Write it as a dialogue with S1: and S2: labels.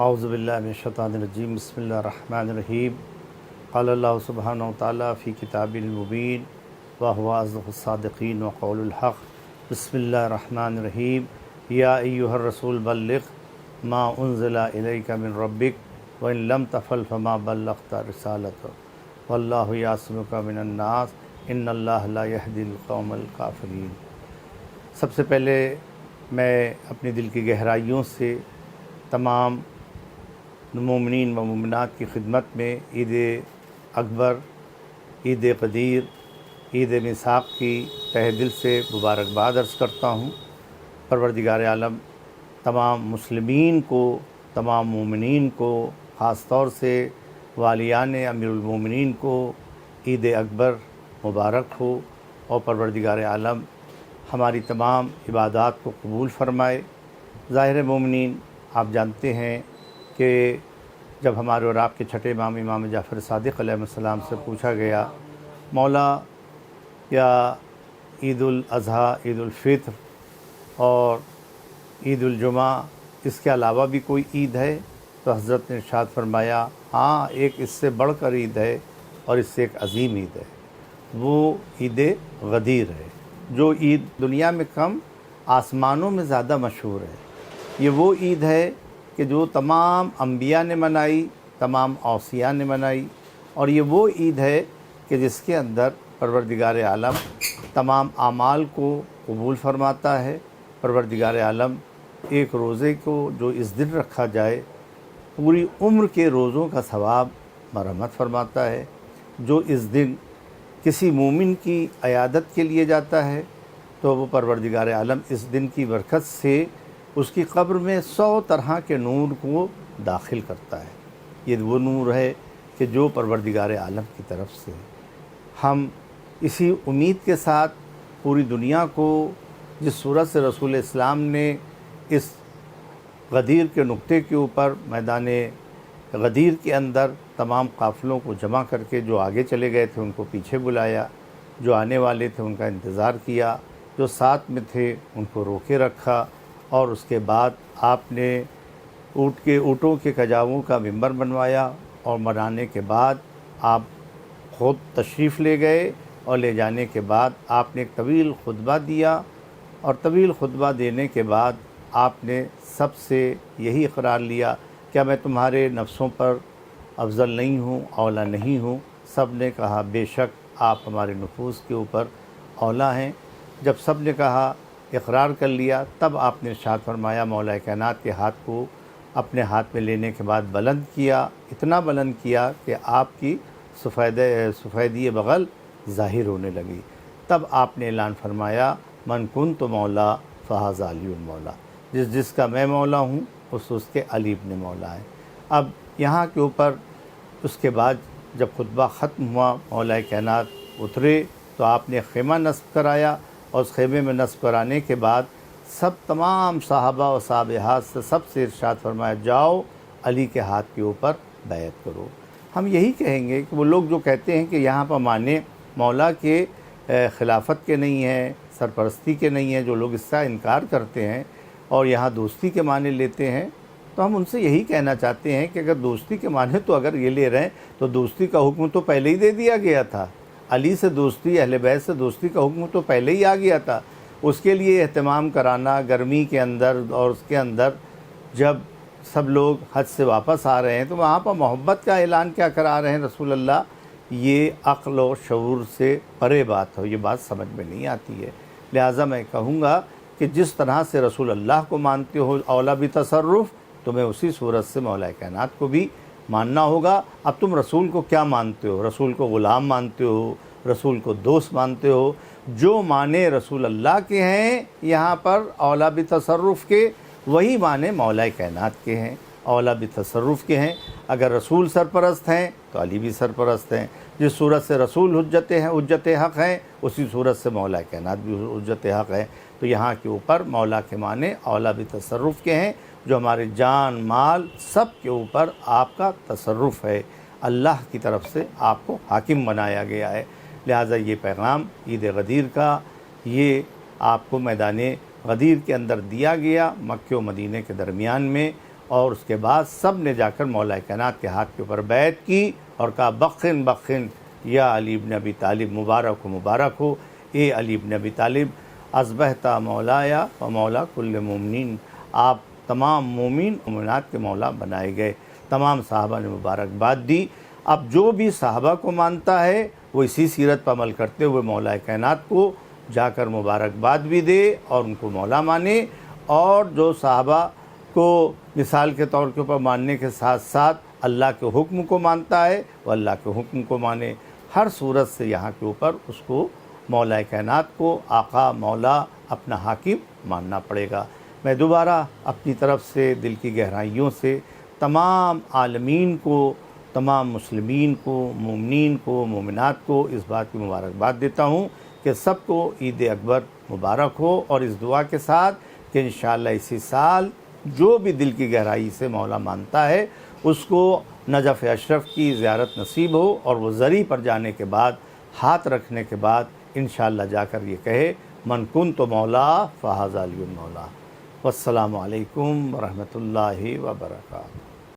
S1: اعوذ باللہ من الشیطان الرجیم بسم اللہ الرحمن الرحیم قال اللہ سبحانہ وتعالی فی کتاب المبین وهو اصدق الصادقین وقول الحق بسم اللہ الرحمن الرحیم یا ایہا الرسول بلغ ما انزل الیک من ربک وان لم تفعل فما بلغت رسالتہ واللہ یعصمک من الناس ان اللہ لا یہدی القوم الکافرین۔ سب سے پہلے میں اپنے دل کی گہرائیوں سے تمام مومنین و مومنات کی خدمت میں عید اکبر، عید قدیر، عید میثاق کی تہ دل سے مبارکباد عرض کرتا ہوں۔ پروردگار عالم تمام مسلمین کو، تمام مومنین کو، خاص طور سے والیان امیر المومنین کو عید اکبر مبارک ہو، اور پروردگار عالم ہماری تمام عبادات کو قبول فرمائے۔ ظاہر مومنین، آپ جانتے ہیں کہ جب ہمارے اور آپ کے چھٹے امام جعفر صادق علیہ السلام سے پوچھا گیا، مولا یا عید الاضحیٰ، عید الفطر اور عید الجمعہ، اس کے علاوہ بھی کوئی عید ہے؟ تو حضرت نے ارشاد فرمایا، ہاں، ایک اس سے بڑھ کر عید ہے اور اس سے ایک عظیم عید ہے، وہ عید غدیر ہے۔ جو عید دنیا میں کم، آسمانوں میں زیادہ مشہور ہے۔ یہ وہ عید ہے کہ جو تمام انبیاء نے منائی، تمام اوصیاء نے منائی، اور یہ وہ عید ہے کہ جس کے اندر پروردگار عالم تمام اعمال کو قبول فرماتا ہے۔ پروردگار عالم ایک روزے کو جو اس دن رکھا جائے، پوری عمر کے روزوں کا ثواب مرحمت فرماتا ہے۔ جو اس دن کسی مومن کی عیادت کے لیے جاتا ہے تو وہ پروردگار عالم اس دن کی برکت سے اس کی قبر میں 100 طرح کے نور کو داخل کرتا ہے۔ یہ وہ نور ہے کہ جو پروردگار عالم کی طرف سے ہے۔ ہم اسی امید کے ساتھ پوری دنیا کو جس صورت سے رسول اسلام نے اس غدیر کے نقطے کے اوپر میدان غدیر کے اندر تمام قافلوں کو جمع کر کے جو آگے چلے گئے تھے ان کو پیچھے بلایا، جو آنے والے تھے ان کا انتظار کیا، جو ساتھ میں تھے ان کو روکے رکھا، اور اس کے بعد آپ نے اونٹوں کے کجاووں کا ممبر بنوایا، اور بنانے کے بعد آپ خود تشریف لے گئے، اور لے جانے کے بعد آپ نے ایک طویل خطبہ دیا، اور طویل خطبہ دینے کے بعد آپ نے سب سے یہی اقرار لیا، کیا میں تمہارے نفسوں پر افضل نہیں ہوں، اولیٰ نہیں ہوں؟ سب نے کہا بے شک آپ ہمارے نفوس کے اوپر اولیٰ ہیں۔ جب سب نے کہا، اقرار کر لیا، تب آپ نے ارشاد فرمایا، مولا کائنات کے ہاتھ کو اپنے ہاتھ میں لینے کے بعد بلند کیا، اتنا بلند کیا کہ آپ کی سفیدی بغل ظاہر ہونے لگی۔ تب آپ نے اعلان فرمایا، من کنت مولا فہذا علی المولا، جس کا میں مولا ہوں اس کے علی ابن مولا ہے۔ اب یہاں کے اوپر اس کے بعد جب خطبہ ختم ہوا، مولا کائنات اترے تو آپ نے خیمہ نصب کرایا، اور اس خیمے میں نصب کرانے کے بعد تمام صحابہ و صحابہات سے سب سے ارشاد فرمایا، جاؤ علی کے ہاتھ کے اوپر بیعت کرو۔ ہم یہی کہیں گے کہ وہ لوگ جو کہتے ہیں کہ یہاں پر معنی مولا کے خلافت کے نہیں ہیں، سرپرستی کے نہیں ہیں، جو لوگ اس کا انکار کرتے ہیں اور یہاں دوستی کے معنی لیتے ہیں، تو ہم ان سے یہی کہنا چاہتے ہیں کہ اگر دوستی کے معنی تو اگر یہ لے رہے ہیں تو دوستی کا حکم تو پہلے ہی دے دیا گیا تھا۔ علی سے دوستی، اہل بیت سے دوستی کا حکم تو پہلے ہی آ گیا تھا۔ اس کے لیے اہتمام کرانا گرمی کے اندر، اور اس کے اندر جب سب لوگ حج سے واپس آ رہے ہیں تو وہاں پر محبت کا اعلان کیا کرا رہے ہیں رسول اللہ؟ یہ عقل و شعور سے پرے بات ہو، یہ بات سمجھ میں نہیں آتی ہے۔ لہٰذا میں کہوں گا کہ جس طرح سے رسول اللہ کو مانتے ہو اولیٰ بھی تصرف، تمہیں اسی صورت سے مولا کائنات کو بھی ماننا ہوگا۔ اب تم رسول کو کیا مانتے ہو؟ رسول کو غلام مانتے ہو، رسول کو دوست مانتے ہو؟ جو معنی رسول اللہ کے ہیں یہاں پر اولیٰ بتصرف کے، وہی معنی مولا کائنات کے ہیں، اولیٰ بتصرف کے ہیں۔ اگر رسول سرپرست ہیں تو علی بھی سرپرست ہیں۔ جس صورت سے رسول حجت حق ہیں، اسی صورت سے مولا کائنات بھی حجت حق ہے۔ تو یہاں کے اوپر مولا کے معنی اولیٰ بتصرف کے ہیں، جو ہمارے جان مال سب کے اوپر آپ کا تصرف ہے، اللہ کی طرف سے آپ کو حاکم بنایا گیا ہے۔ لہٰذا یہ پیغام عید غدیر کا یہ آپ کو میدان غدیر کے اندر دیا گیا، مکہ و مدینہ کے درمیان میں، اور اس کے بعد سب نے جا کر مولا کائنات کے ہاتھ کے اوپر بیعت کی اور کہا بخن بخن یا علی بن ابی طالب، مبارک ہو اے علی بن ابی طالب، اصبحتا مولایا و مولا کل مومنین، آپ تمام مومن مومنات کے مولا بنائے گئے۔ تمام صحابہ نے مبارکباد دی۔ اب جو بھی صحابہ کو مانتا ہے وہ اسی سیرت پر عمل کرتے ہوئے مولا کائنات کو جا کر مبارکباد بھی دے اور ان کو مولا مانے، اور جو صحابہ کو مثال کے طور کے اوپر ماننے کے ساتھ ساتھ اللہ کے حکم کو مانتا ہے وہ اللہ کے حکم کو مانے۔ ہر صورت سے یہاں کے اوپر اس کو مولا کائنات کو آقا مولا اپنا حاکم ماننا پڑے گا۔ میں دوبارہ اپنی طرف سے دل کی گہرائیوں سے تمام عالمین کو، تمام مسلمین کو، مومنین کو، مومنات کو اس بات کی مبارکباد دیتا ہوں کہ سب کو عید اکبر مبارک ہو، اور اس دعا کے ساتھ کہ انشاءاللہ اسی سال جو بھی دل کی گہرائی سے مولا مانتا ہے اس کو نجف اشرف کی زیارت نصیب ہو، اور وہ زری پر جانے کے بعد ہاتھ رکھنے کے بعد انشاءاللہ جا کر یہ کہے من کنت مولا فہذا علی المولا۔ والسلام علیکم ورحمۃ اللہ وبرکاتہ۔